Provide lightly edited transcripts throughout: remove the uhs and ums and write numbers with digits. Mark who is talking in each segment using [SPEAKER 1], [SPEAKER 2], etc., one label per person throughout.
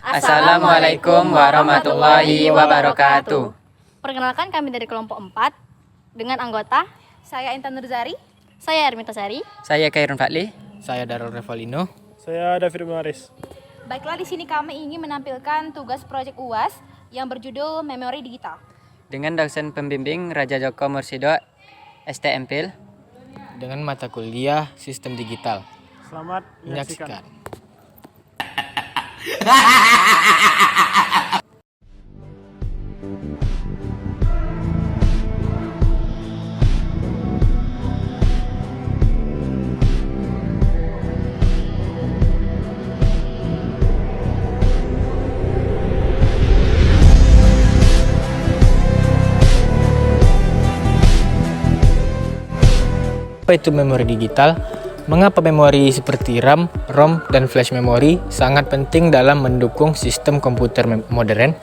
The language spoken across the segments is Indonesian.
[SPEAKER 1] Assalamualaikum warahmatullahi wabarakatuh.
[SPEAKER 2] Perkenalkan, kami dari kelompok 4 dengan anggota
[SPEAKER 3] Saya Intan Nurzari.
[SPEAKER 2] saya Ermita Sari.
[SPEAKER 1] Saya Khairun Fadli.
[SPEAKER 4] Saya Darul Revalino.
[SPEAKER 5] Saya David Maris.
[SPEAKER 3] Baiklah, di sini kami ingin menampilkan tugas proyek UAS yang berjudul Memori Digital.
[SPEAKER 1] Dengan dosen pembimbing Raja Joko Mursido, STMPIL.
[SPEAKER 4] Dengan mata kuliah Sistem Digital.
[SPEAKER 5] Selamat menyaksikan.
[SPEAKER 4] Menyaksikan. Apa itu memori digital? Mengapa memori seperti RAM, ROM, dan flash memory sangat penting dalam mendukung sistem komputer modern?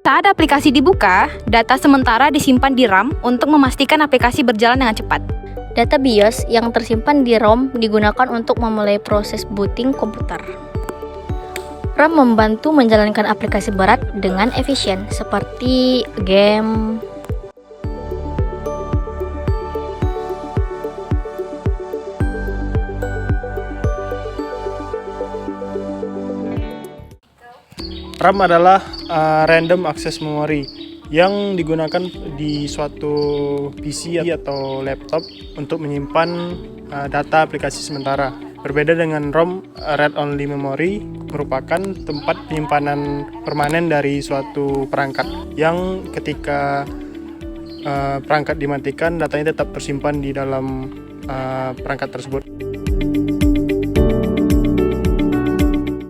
[SPEAKER 3] Saat aplikasi dibuka, data sementara disimpan di RAM untuk memastikan aplikasi berjalan dengan cepat.
[SPEAKER 2] Data BIOS yang tersimpan di ROM digunakan untuk memulai proses booting komputer. RAM membantu menjalankan aplikasi berat dengan efisien seperti game.
[SPEAKER 5] RAM adalah random access memory yang digunakan di suatu PC atau laptop untuk menyimpan data aplikasi sementara. Berbeda dengan ROM, read-only memory merupakan tempat penyimpanan permanen dari suatu perangkat yang ketika perangkat dimatikan, datanya tetap tersimpan di dalam perangkat tersebut.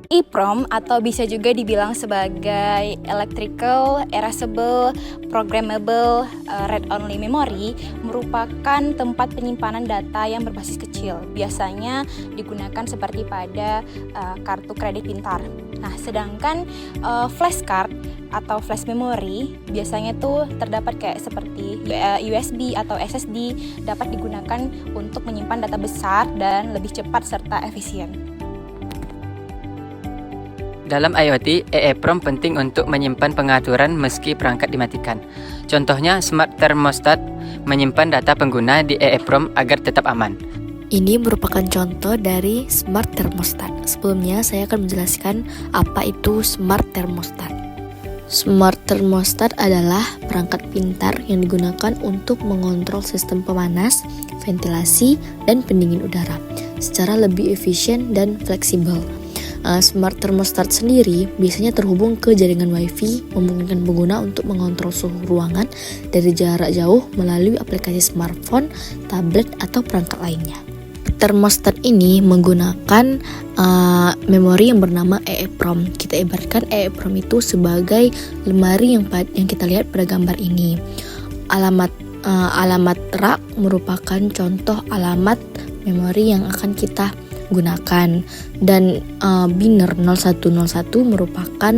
[SPEAKER 3] EEPROM atau bisa juga dibilang sebagai Electrical Erasable Programmable Read-Only Memory merupakan tempat penyimpanan data yang berbasis kecil. Biasanya digunakan seperti pada kartu kredit pintar. Nah, sedangkan flash card atau flash memory biasanya tuh terdapat kayak seperti USB atau SSD, dapat digunakan untuk menyimpan data besar dan lebih cepat serta efisien.
[SPEAKER 1] Dalam IoT, EEPROM penting untuk menyimpan pengaturan meski perangkat dimatikan. Contohnya, Smart Thermostat menyimpan data pengguna di EEPROM agar tetap aman.
[SPEAKER 6] Ini merupakan contoh dari Smart Thermostat. Sebelumnya saya akan menjelaskan apa itu Smart Thermostat. Smart Thermostat adalah perangkat pintar yang digunakan untuk mengontrol sistem pemanas, ventilasi, dan pendingin udara secara lebih efisien dan fleksibel. Smart Thermostat sendiri biasanya terhubung ke jaringan WiFi, memungkinkan pengguna untuk mengontrol suhu ruangan dari jarak jauh melalui aplikasi smartphone, tablet, atau perangkat lainnya. Thermostat ini menggunakan memori yang bernama EEPROM. Kita ibaratkan EEPROM itu sebagai lemari yang kita lihat pada gambar ini. Alamat rak merupakan contoh alamat memori yang akan kita gunakan, dan biner 0101 merupakan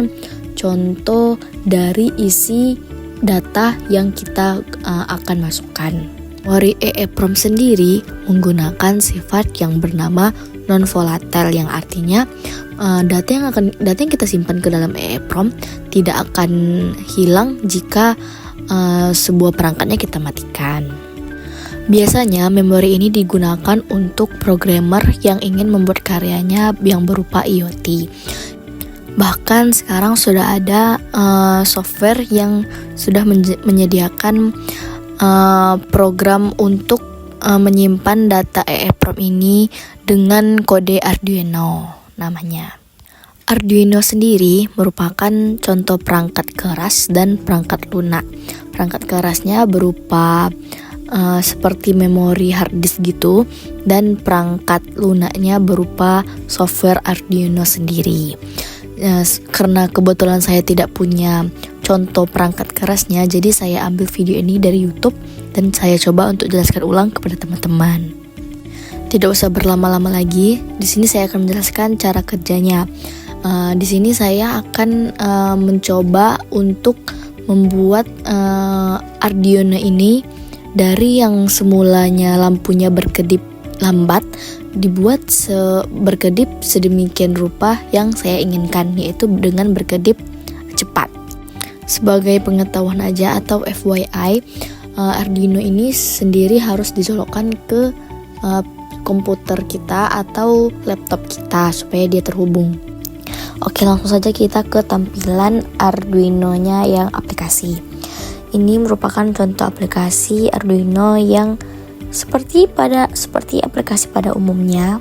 [SPEAKER 6] contoh dari isi data yang kita akan masukkan. Memori EEPROM sendiri menggunakan sifat yang bernama non-volatile, yang artinya data yang kita simpan ke dalam EEPROM tidak akan hilang jika sebuah perangkatnya kita matikan. Biasanya memori ini digunakan untuk programmer yang ingin membuat karyanya yang berupa IoT. Bahkan sekarang sudah ada software yang sudah menyediakan program untuk menyimpan data EEPROM ini dengan kode Arduino namanya. Arduino sendiri merupakan contoh perangkat keras dan perangkat lunak. Perangkat kerasnya berupa seperti memori hard disk gitu, dan perangkat lunaknya berupa software Arduino sendiri. Karena kebetulan saya tidak punya contoh perangkat kerasnya, jadi saya ambil video ini dari YouTube dan saya coba untuk jelaskan ulang kepada teman-teman. Tidak usah berlama-lama lagi, di sini saya akan menjelaskan cara kerjanya. Di sini saya akan mencoba untuk membuat Arduino ini dari yang semulanya lampunya berkedip lambat dibuat berkedip sedemikian rupa yang saya inginkan, yaitu dengan berkedip cepat. Sebagai pengetahuan aja atau FYI, Arduino ini sendiri harus dicolokkan ke komputer kita atau laptop kita supaya dia terhubung. Oke, langsung saja kita ke tampilan Arduino-nya yang aplikasi. Ini merupakan contoh aplikasi Arduino yang seperti aplikasi pada umumnya,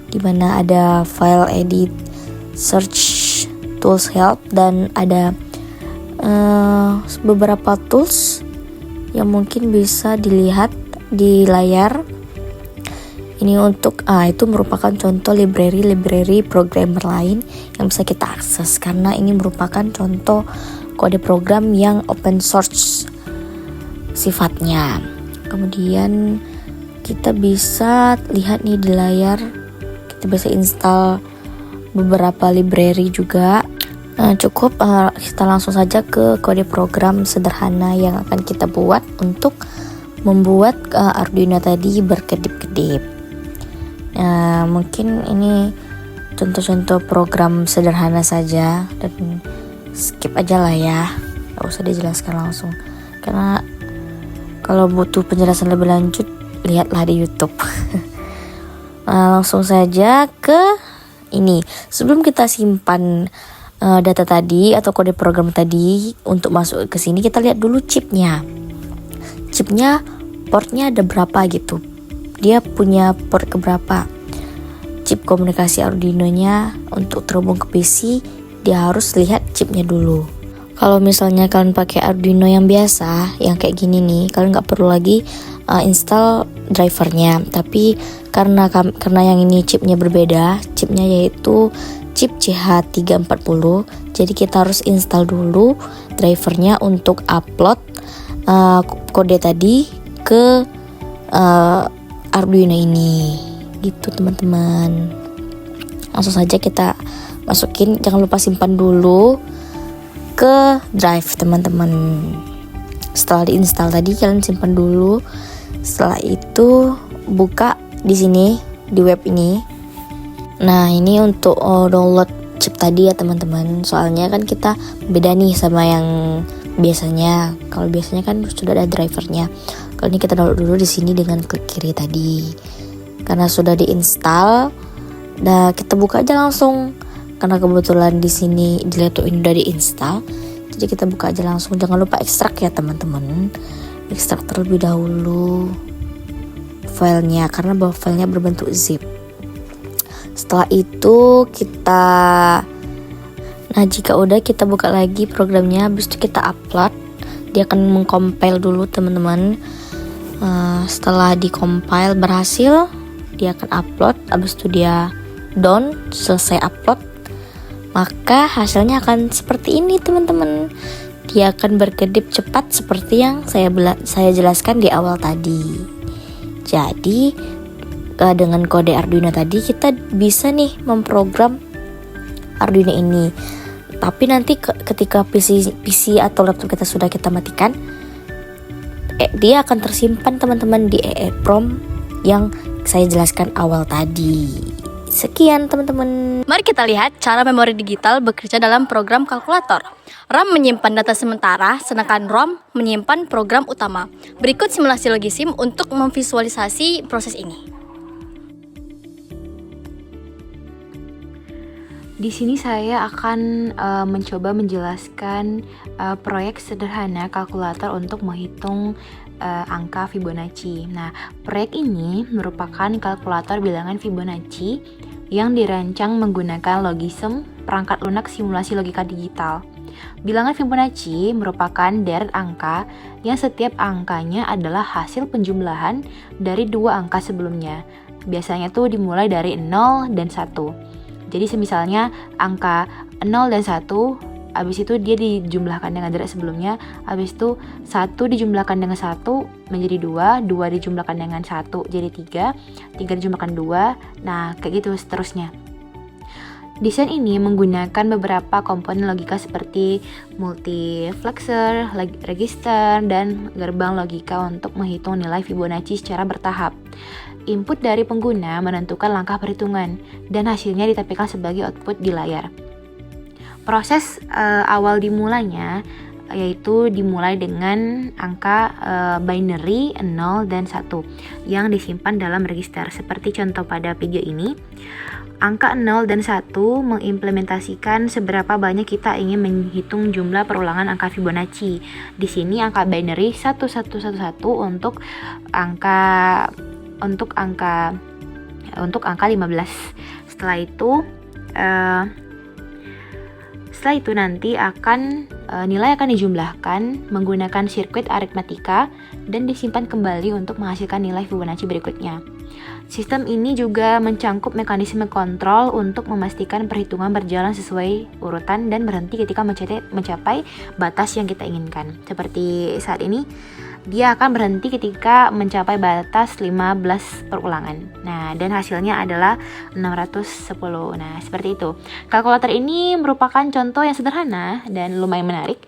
[SPEAKER 6] di mana ada file edit, search, tools help, dan ada beberapa tools yang mungkin bisa dilihat di layar. Ini itu merupakan contoh library programmer lain yang bisa kita akses, karena ini merupakan contoh kode program yang open source sifatnya. Kemudian kita bisa lihat nih di layar, kita bisa install beberapa library juga. Cukup kita langsung saja ke kode program sederhana yang akan kita buat untuk membuat Arduino tadi berkedip-kedip. Mungkin ini contoh-contoh program sederhana saja, dan skip aja lah ya, gak usah dijelaskan langsung, karena kalau butuh penjelasan lebih lanjut lihatlah di YouTube. Langsung saja ke ini. Sebelum kita simpan data tadi atau kode program tadi untuk masuk ke sini, kita lihat dulu chipnya. Chipnya portnya ada berapa gitu. Dia punya port keberapa. Chip komunikasi Arduino-nya untuk terhubung ke PC, dia harus lihat chipnya dulu. Kalau misalnya kalian pakai Arduino yang biasa, yang kayak gini nih, kalian nggak perlu lagi install drivernya. Tapi karena yang ini chipnya berbeda, chipnya yaitu chip CH340, jadi kita harus install dulu drivernya untuk upload kode tadi ke Arduino ini, gitu teman-teman. Langsung saja kita masukin, jangan lupa simpan dulu ke drive teman-teman. Setelah diinstal tadi, kalian simpan dulu. Setelah itu buka di sini, di web ini. Nah, ini untuk download chip tadi ya teman-teman. Soalnya kan kita beda nih sama yang biasanya. Kalau biasanya kan sudah ada drivernya. Kalau ini kita download dulu di sini dengan klik kiri tadi. Karena sudah diinstal, nah kita buka aja langsung. Karena kebetulan di sini di laptop ini udah diinstal, jadi kita buka aja langsung. Jangan lupa ekstrak ya teman-teman. Ekstrak terlebih dahulu filenya, karena bahwa filenya berbentuk zip. Setelah itu jika udah, kita buka lagi programnya, habis itu kita upload. Dia akan mengcompile dulu teman-teman. Setelah dikompil berhasil, dia akan upload. Habis itu dia done, selesai upload, maka hasilnya akan seperti ini teman-teman. Dia akan berkedip cepat seperti yang saya jelaskan di awal tadi. Jadi dengan kode Arduino tadi kita bisa nih memprogram Arduino ini. Tapi nanti ketika PC atau laptop kita matikan, dia akan tersimpan teman-teman di EEPROM yang saya jelaskan awal tadi. Sekian teman-teman.
[SPEAKER 2] Mari kita lihat cara memori digital bekerja dalam program kalkulator. RAM menyimpan data sementara, sedangkan ROM menyimpan program utama. Berikut simulasi Logisim untuk memvisualisasi proses ini.
[SPEAKER 7] Di sini saya akan mencoba menjelaskan proyek sederhana kalkulator untuk menghitung angka Fibonacci. Nah, proyek ini merupakan kalkulator bilangan Fibonacci yang dirancang menggunakan Logisim, perangkat lunak simulasi logika digital. Bilangan Fibonacci merupakan deret angka yang setiap angkanya adalah hasil penjumlahan dari dua angka sebelumnya. Biasanya tuh dimulai dari 0 dan 1. Jadi semisalnya angka 0 dan 1, habis itu dia dijumlahkan dengan deret sebelumnya, habis itu 1 dijumlahkan dengan 1 menjadi 2, 2 dijumlahkan dengan 1 jadi 3, 3 dijumlahkan 2, nah kayak gitu seterusnya. Desain ini menggunakan beberapa komponen logika seperti multiplexer, register, dan gerbang logika untuk menghitung nilai Fibonacci secara bertahap. Input dari pengguna menentukan langkah perhitungan, dan hasilnya ditampilkan sebagai output di layar. Proses awal dimulainya yaitu dimulai dengan angka binary 0 dan 1 yang disimpan dalam register. Seperti contoh pada video ini, angka 0 dan 1 mengimplementasikan seberapa banyak kita ingin menghitung jumlah perulangan angka Fibonacci. Di sini angka binary 1111 untuk angka 15. Setelah itu nanti nilai akan dijumlahkan menggunakan sirkuit aritmatika dan disimpan kembali untuk menghasilkan nilai Fibonacci berikutnya. Sistem ini juga mencangkup mekanisme kontrol untuk memastikan perhitungan berjalan sesuai urutan dan berhenti ketika mencapai batas yang kita inginkan. Seperti saat ini, dia akan berhenti ketika mencapai batas 15 perulangan. Nah, dan hasilnya adalah 610. Nah, seperti itu. Kalkulator ini merupakan contoh yang sederhana dan lumayan menarik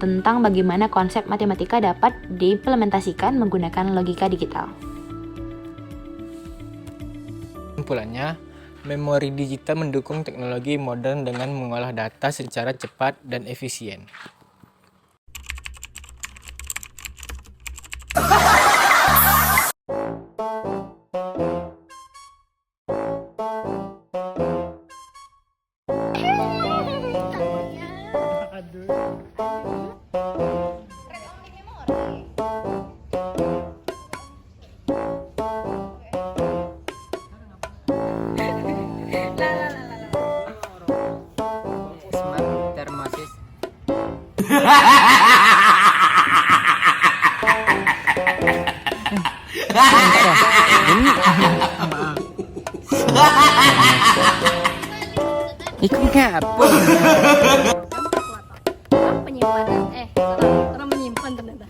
[SPEAKER 7] tentang bagaimana konsep matematika dapat diimplementasikan menggunakan logika digital.
[SPEAKER 4] Kesimpulannya, memori digital mendukung teknologi modern dengan mengolah data secara cepat dan efisien.
[SPEAKER 1] Smart thermosis. Iku ngapa?
[SPEAKER 2] Penyimpanan orang menyimpan ternyata.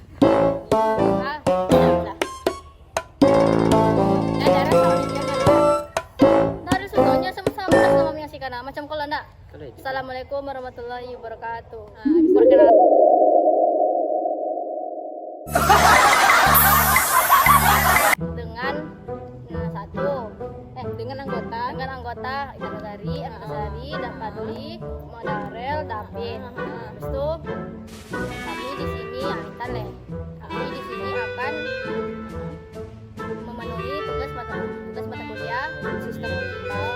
[SPEAKER 2] Dari sudonya sama-sama sama menyaksikan macam kalau enggak. Assalamualaikum warahmatullahi wabarakatuh. Perkenalan. dengan anggota Intanasari, Dapatli, Madarel, David. Habis itu kami di sini Intan nih. Kami di sini akan memenuhi tugas mata kuliah sistem digital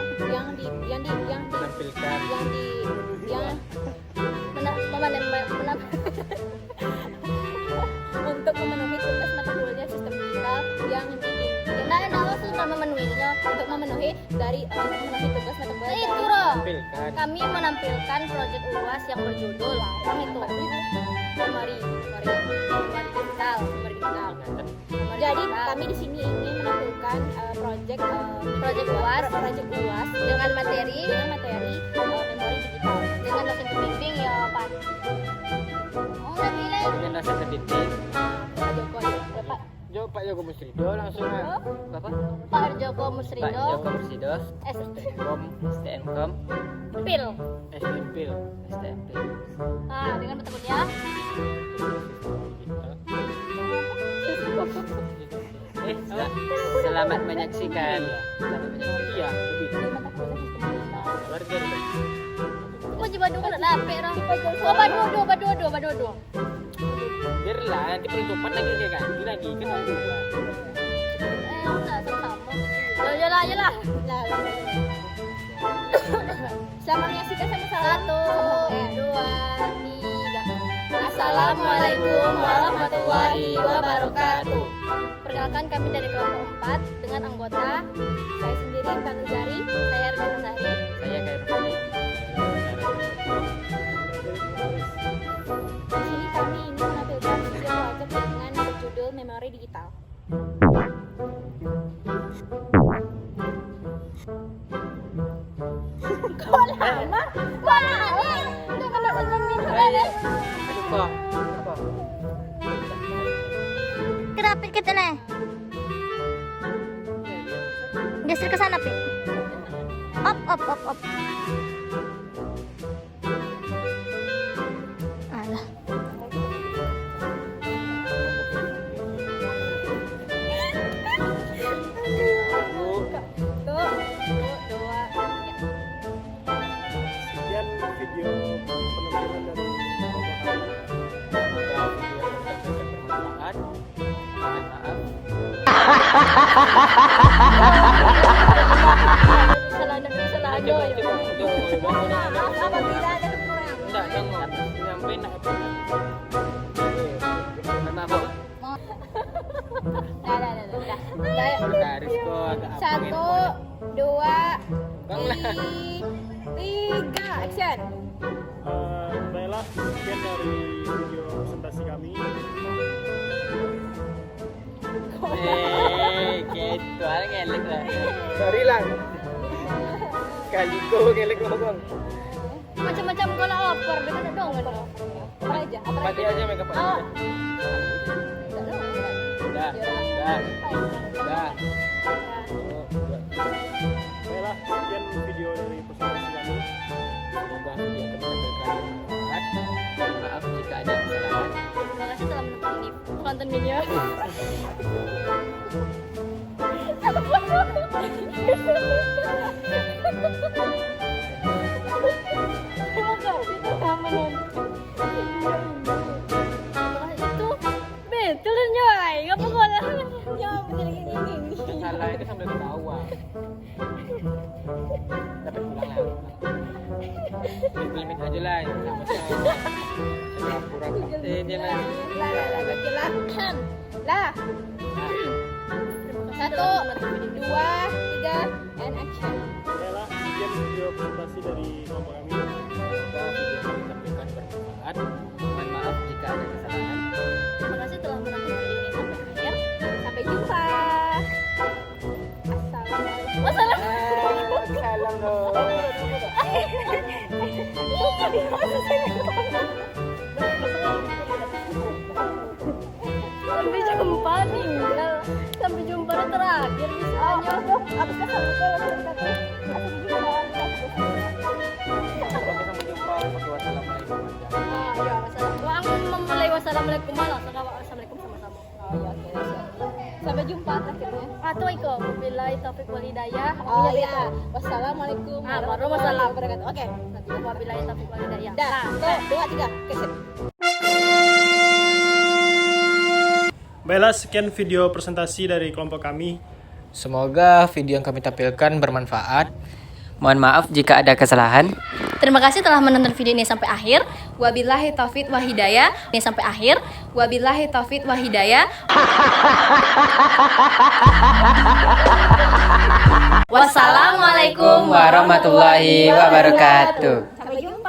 [SPEAKER 2] untuk memenuhi tugas mata kuliah sistem digital yang memenuhinya untuk memenuhi tugas mata kuliah itu kami menampilkan proyek UAS yang berjudul memori digital. Jadi kami di sini ingin menampilkan proyek UAS dengan materi memori digital dengan dosen pembimbing ya Pak.
[SPEAKER 1] Dengan dosen pembimbing
[SPEAKER 2] Pak
[SPEAKER 1] Joko Musrido langsung Bapak
[SPEAKER 2] Pak Joko Musrido
[SPEAKER 1] STMkom
[SPEAKER 2] Pil. Nah, dengan mata kuliah
[SPEAKER 1] selamat menyaksikan.
[SPEAKER 5] Iya,
[SPEAKER 2] kok coba dulu nak lapik dah. Badodo.
[SPEAKER 1] Biarlah nanti penutupan lagi dia ganti lagi kan dua.
[SPEAKER 2] Enggak sama. Yalah. Selamat menyaksikan sama-sama. 1, 2, 3. Assalamualaikum warahmatullahi wabarakatuh. Perkenalkan kami dari kelompok 4 dengan anggota saya sendiri Tanuzari, saya Erwin Sari,
[SPEAKER 1] Saya Khairul.
[SPEAKER 2] Di sini kami ingin menampilkan sebuah proyek dengan berjudul memori digital. Kok lama? Jangan langsung minum. Kenapa kita nih? Geser ke sana, Pi. Up. Alah.
[SPEAKER 5] Sekian video penampilan dari kelompok kami.
[SPEAKER 4] Bermanfaat. Mohon maaf.
[SPEAKER 3] Satu, dua, tiga, action.
[SPEAKER 5] Baiklah, sekian dari video presentasi kami.
[SPEAKER 4] Gitu aja ngelek lah. Sorry lah. Kali kau ngelek ngomong.
[SPEAKER 2] Macam-macam kalau oper dengan dong.
[SPEAKER 3] Apa aja?
[SPEAKER 4] Pati aja make up aja. Dah.
[SPEAKER 5] Baiklah, sekian video dari presentasi kami.
[SPEAKER 4] Semoga video yang kami tampilkan bermanfaat. Mohon maaf jika ada kesalahan.
[SPEAKER 2] Terima kasih telah menonton video. Betul nyoy, ngapa kau lah?
[SPEAKER 3] Ya, betul gini.
[SPEAKER 4] Salah itu sambil ketawa. Dapat pulang lah. Implement aja lah. Sama kurang jangan.
[SPEAKER 3] Lah. Satu, dua, tiga, and action.
[SPEAKER 5] Baiklah, sekian video presentasi dari kelompok kami.
[SPEAKER 4] Semoga video yang kami tampilkan bermanfaat. Mohon maaf jika ada kesalahan.
[SPEAKER 2] Terima kasih telah menonton video ini sampai akhir.
[SPEAKER 3] Sampai jumpa. Assalamualaikum.
[SPEAKER 4] Salam dong.
[SPEAKER 2] Sampai jumpa tinggal. Sampai jumpa terakhir misalnya. Wassalamualaikum malah. Assalamualaikum sama-sama.
[SPEAKER 3] Sampai jumpa akhirnya.
[SPEAKER 2] Atau iko billahi taufik wal hidayah.
[SPEAKER 3] Oh ya. Wassalamualaikum
[SPEAKER 2] warahmatullahi
[SPEAKER 3] wabarakatuh. Oke.
[SPEAKER 2] Nanti wabillahi taufik wal hidayah.
[SPEAKER 3] Dah. Satu, dua, tiga. Kesip.
[SPEAKER 5] Baiklah, sekian video presentasi dari kelompok kami.
[SPEAKER 4] Semoga video yang kami tampilkan bermanfaat.
[SPEAKER 1] Mohon maaf jika ada kesalahan.
[SPEAKER 2] Terima kasih telah menonton video ini sampai akhir.
[SPEAKER 3] Wabillahi taufik wa hidayah.
[SPEAKER 2] Ini sampai akhir.
[SPEAKER 3] Wabillahi taufik wa hidayah.
[SPEAKER 2] Wassalamualaikum
[SPEAKER 1] Warahmatullahi wabarakatuh.
[SPEAKER 3] Sampai jumpa.